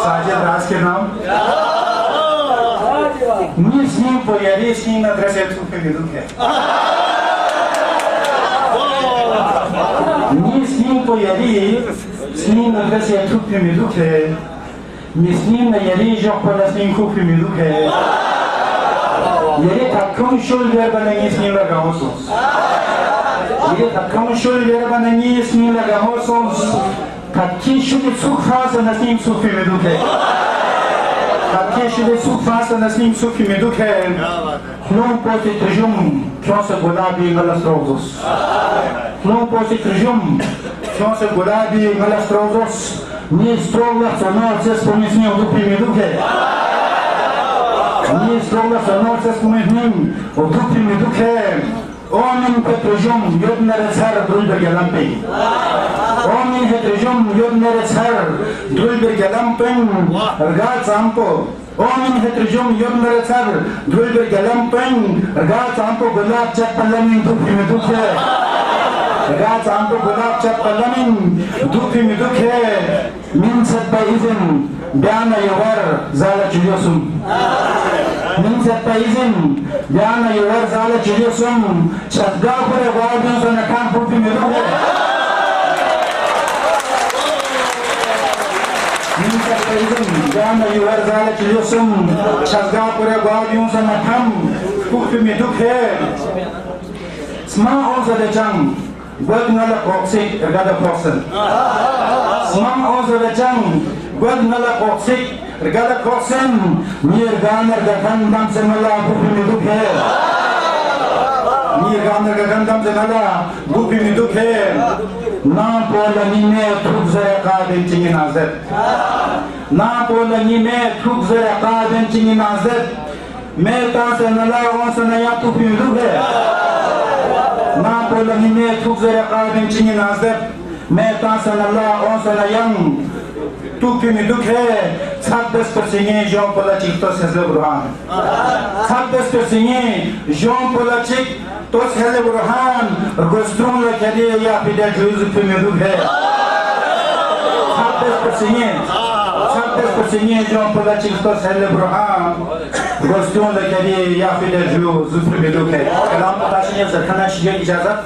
साजिद राज के नाम Nisnim pojawi z nim na dresie trupy minuty. Nisnim pojawi z nim na dresie trupy minuty. Nisnim na jeli żochpola z nim kupy minuty. Jeli taką szul wierba na nisnim lagamosus. Jeli taką szul wierba na nisnim lagamosus. Taki szuli cukfasa na nim supy minuty. Takie się sufasa na nim sufi meduke, não pode trejum, chance gulabi malastrosos. Não pode trejum, chance gulabi malastrosos. Nie strona sonor se spomnienie o dupi meduke. Nie strona sonor se spomnienie o dupi meduke. Omin petrejum jedna rezar drulber galampi. Omin petrejum jedna rezar drulber galampen. Rgat sampo. Omin petrejum jedna rezar drulber galampen. Rgat sampo gulab chat palamin dupi meduke. Rgat sampo gulab chat palamin dupi meduke. Min sabba izin biana yawar zala chujosum. Min sabba izin biana yawar zala chujosum. Shadda pure wadiyon sa nakan dupi meduke. Min sabba izin biana yawar zala chujosum. Shadda pure wadiyon sa nakan dupi meduke. Sma oza de jang. God ngala koksik regada koksen. Smam oza de jang. God ngala koksik regada koksen. Mir ganar gakan dam se ngala dupi meduke. Mir ganar gakan dam se ngala dupi meduke. Na pola ni me thuk zara qaden chingi nazet. Na pola ni me thuk zara qaden chingi nazet. Me ta se ngala onsa na ya dupi meduke. Na pola ni me thuk zara qaden chingi nazet. Me ta se ngala onsa na yang dupi meduke. 26% Jean Polachik tos Hezle Burhan. 26% Jean Polachik tos Hezle Burhan. Gostron la kadi ya pide juzu dupi meduke. 26% Jean Polachik tos Hezle Burhan. Gostron la kadi ya pide juzu dupi meduke. Kalam pataşın yazar. Kana şiye icazat.